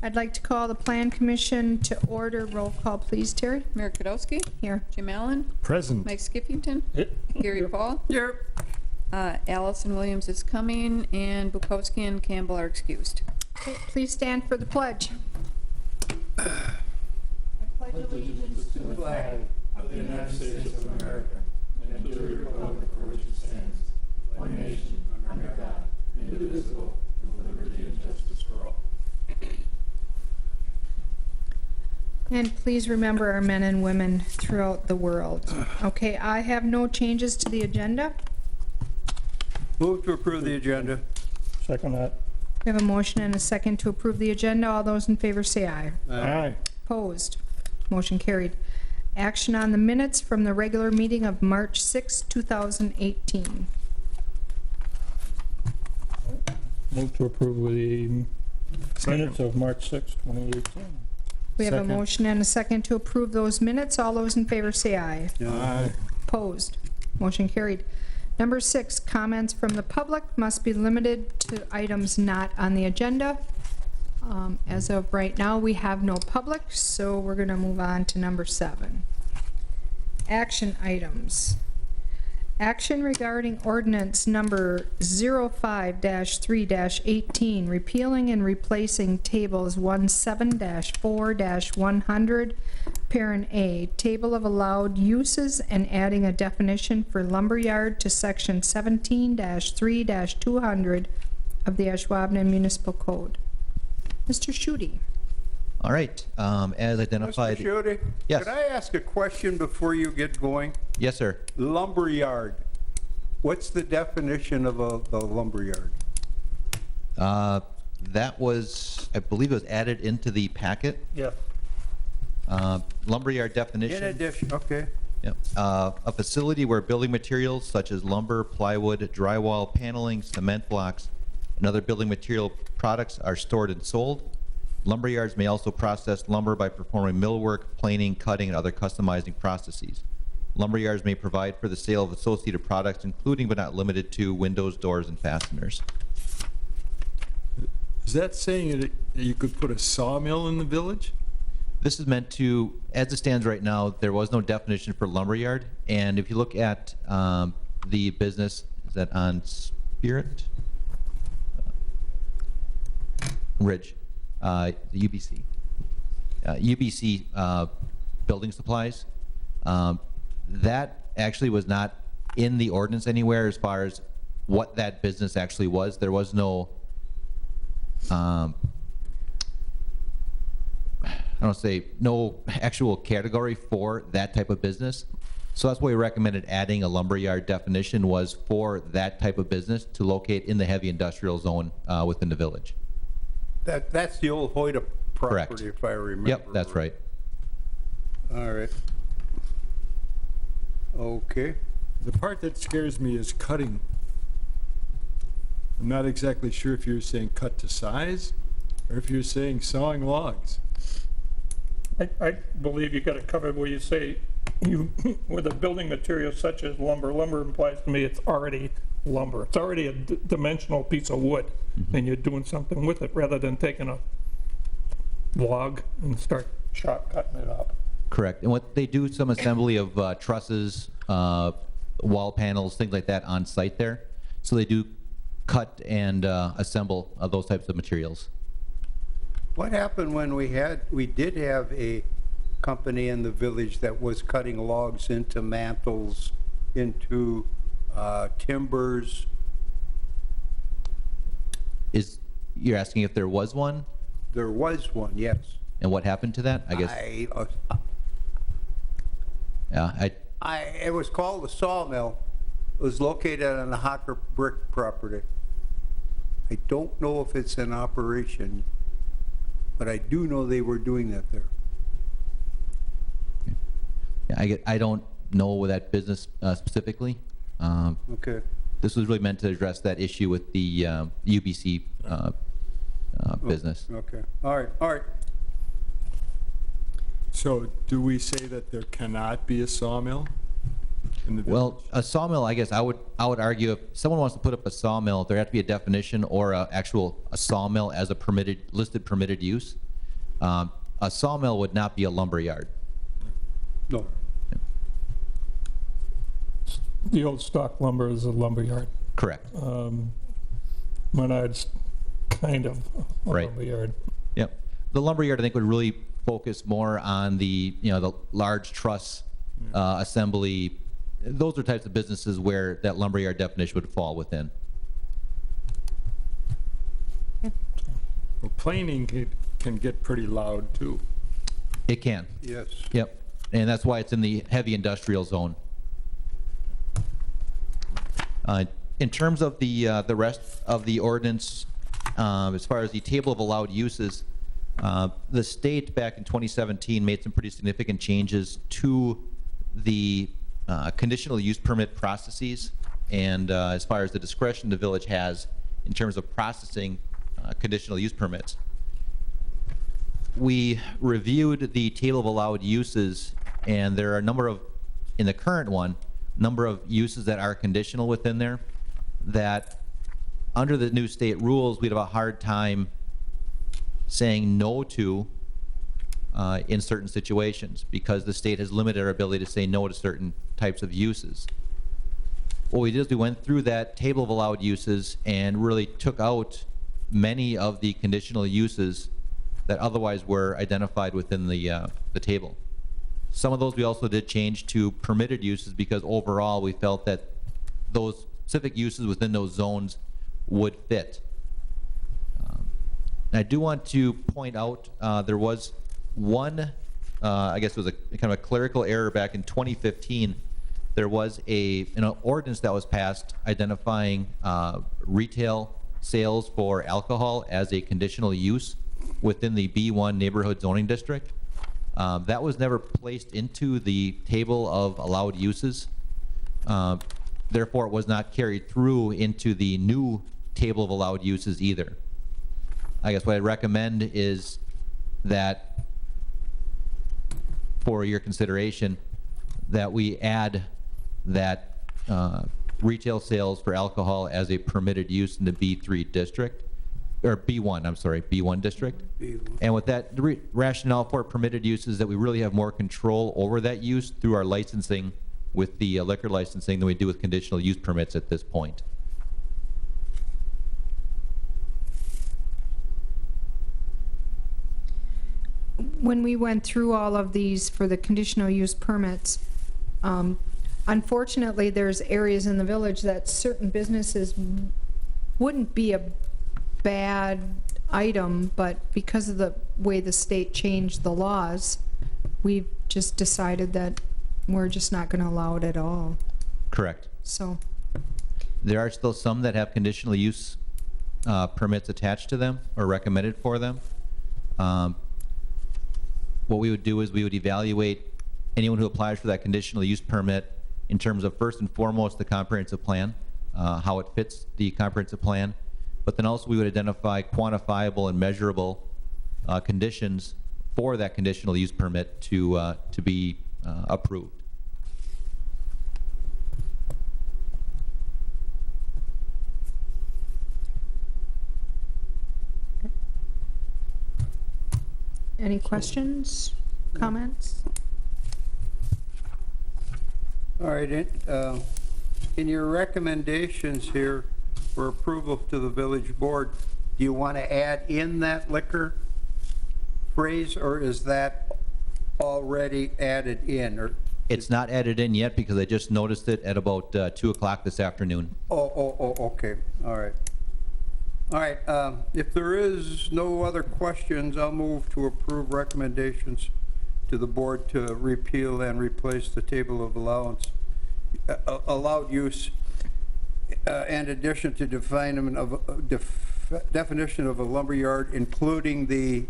I'd like to call the Plan Commission to order. Roll call, please, Terry. Mayor Kodowski. Here. Jim Allen. Present. Mike Skiffington. Gary Paul. Here. Allison Williams is coming, and Bukowski and Campbell are excused. Okay, please stand for the pledge. I pledge allegiance to the flag of the United States of America and to the republic for which it stands, one nation, under God, indivisible, with liberty and justice for all. And please remember our men and women throughout the world. Okay, I have no changes to the agenda. Move to approve the agenda. Second that. We have a motion and a second to approve the agenda. All those in favor say aye. Aye. Opposed? Motion carried. Action on the minutes from the regular meeting of March 6, 2018. Move to approve the minutes of March 6, 2018. We have a Second. motion and a second to approve those minutes. All those in favor say aye. Aye. Opposed? Motion carried. Number 6, comments from the public must be limited to items not on the agenda. As of right now, we have no public, so we're going to move on to number 7. Action items. Action regarding ordinance number 05-3-18, repealing and replacing tables 17-4-100, parent A, table of allowed uses, and adding a definition for lumberyard to section 17-3-200 of the Ashwaubenon Municipal Code. Mr. Schutte. All right, as identified. Mr. Schutte? Yes. Could I ask a question before you get going? Yes, sir. Lumberyard. What's the definition of a lumberyard? That was, I believe it was added into the packet. Yeah. Lumberyard definition. In addition, okay. Yep. A facility where building materials such as lumber, plywood, drywall, paneling, cement blocks, and other building material products are stored and sold. Lumberyards may also process lumber by performing millwork, planing, cutting, and other customizing processes. Lumberyards may provide for the sale of associated products, including but not limited to windows, doors, and fasteners. Is that saying that you could put a sawmill in the village? This is meant to, as it stands right now, there was no definition for lumberyard. And if you look at the business, is that on Spirit? Ridge, the UBC. UBC building supplies. That actually was not in the ordinance anywhere as far as what that business actually was. There was no, I don't say, no actual category for that type of business. So that's why we recommended adding a lumberyard definition, was for that type of business to locate in the heavy industrial zone within the village. That's the old Hoyta Correct. property, if I remember. Yep, that's right. All right. Okay. The part that scares me is cutting. I'm not exactly sure if you're saying cut to size or if you're saying sawing logs. I believe you got it covered where you say, with a building material such as lumber. Lumber implies to me it's already lumber. It's already a dimensional piece of wood, and you're doing something with it rather than taking a log and start cutting it up. Correct. And what they do, some assembly of trusses, wall panels, things like that on site there. So they do cut and assemble those types of materials. What happened when we did have a company in the village that was cutting logs into mantles, into timbers? You're asking if there was one? There was one, yes. And what happened to that? I guess. It was called a sawmill. It was located on the Hocker Brick property. I don't know if it's in operation, but I do know they were doing that there. Yeah, I don't know that business specifically. Okay. This was really meant to address that issue with the UBC business. Okay. All right. All right. So do we say that there cannot be a sawmill in the village? Well, a sawmill, I guess I would argue if someone wants to put up a sawmill, there has to be a definition or a sawmill as a listed permitted use. A sawmill would not be a lumber yard. No. The old stock lumber is a lumber yard. Correct. Menards, kind of a Right. lumber yard. Yep. The lumber yard, I think, would really focus more on the, the large truss assembly. Those are types of businesses where that lumber yard definition would fall within. Well, planing can get pretty loud, too. It can. Yes. Yep. And that's why it's in the heavy industrial zone. In terms of the rest of the ordinance, as far as the table of allowed uses, the state back in 2017 made some pretty significant changes to the conditional use permit processes, and as far as the discretion the village has in terms of processing conditional use permits. We reviewed the table of allowed uses, and there are a number of, in the current one, number of uses that are conditional within there that under the new state rules, we'd have a hard time saying no to in certain situations because the state has limited our ability to say no to certain types of uses. What we did is we went through that table of allowed uses and really took out many of the conditional uses that otherwise were identified within the table. Some of those we also did change to permitted uses because overall we felt that those specific uses within those zones would fit. And I do want to point out there was one, I guess it was a kind of a clerical error back in 2015. There was an ordinance that was passed identifying retail sales for alcohol as a conditional use within the B1 neighborhood zoning district. That was never placed into the table of allowed uses. Therefore, it was not carried through into the new table of allowed uses either. I guess what I'd recommend is that, for your consideration, that we add that retail sales for alcohol as a permitted use in the B3 district, or B1, I'm sorry, B1 district. And with that, the rationale for permitted use is that we really have more control over that use through our licensing with the liquor licensing than we do with conditional use permits at this point. When we went through all of these for the conditional use permits, unfortunately, there's areas in the village that certain businesses wouldn't be a bad item, but because of the way the state changed the laws, we've just decided that we're just not going to allow it at all. Correct. So, There are still some that have conditional use permits attached to them or recommended for them. What we would do is we would evaluate anyone who applies for that conditional use permit in terms of, first and foremost, the comprehensive plan, how it fits the comprehensive plan, but then also we would identify quantifiable and measurable conditions for that conditional use permit to be approved. any questions, comments? All right, in your recommendations here for approval to the village board, do you want to add in that liquor phrase, or is that already added in? Or It's not added in yet because I just noticed it at about 2 o'clock this afternoon. okay, all right. All right, if there is no other questions, I'll move to approve recommendations to the board to repeal and replace the table of allowed use and addition to definition of a lumberyard, including the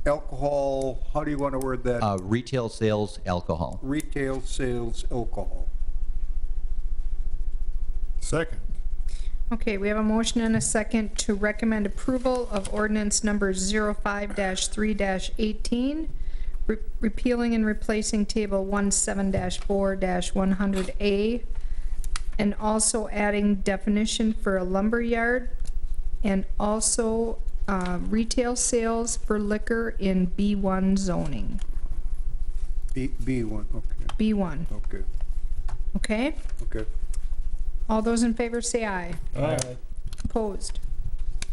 alcohol, how do you want to word that? Retail sales alcohol. Retail sales alcohol. Second. Okay, we have a motion and a second to recommend approval of ordinance number 05-3-18, repealing and replacing table 17-4-100A, and also adding definition for a lumber yard, and also retail sales for liquor in B1 zoning. B1, okay, B1, okay, okay? okay. All those in favor say aye. Aye. Opposed?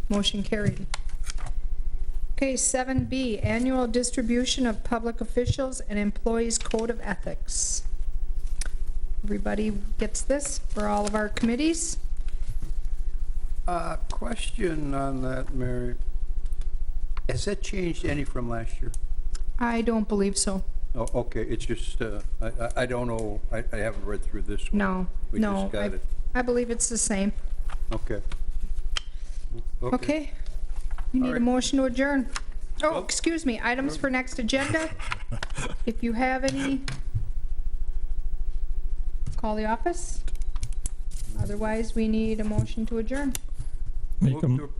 Motion carried. Okay, 7B, annual distribution of public officials and employees' code of ethics. Everybody gets this for all of our committees? Question on that, Mary. Has that changed any from last year? I don't believe so. Oh, okay, it's just, I don't know, I haven't read through this one. No, We no. just got it. I believe it's the same. Okay. Okay. You need a right. motion to adjourn. Oh, Nope. excuse me, items for next agenda. If you have any, call the office. Otherwise, we need a motion to adjourn. Make Move a, to-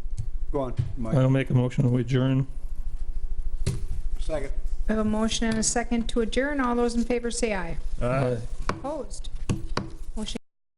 Go on, Mike. I'll make a motion to adjourn. Second. I have a motion and a second to adjourn. All those in favor say aye. Aye. Opposed?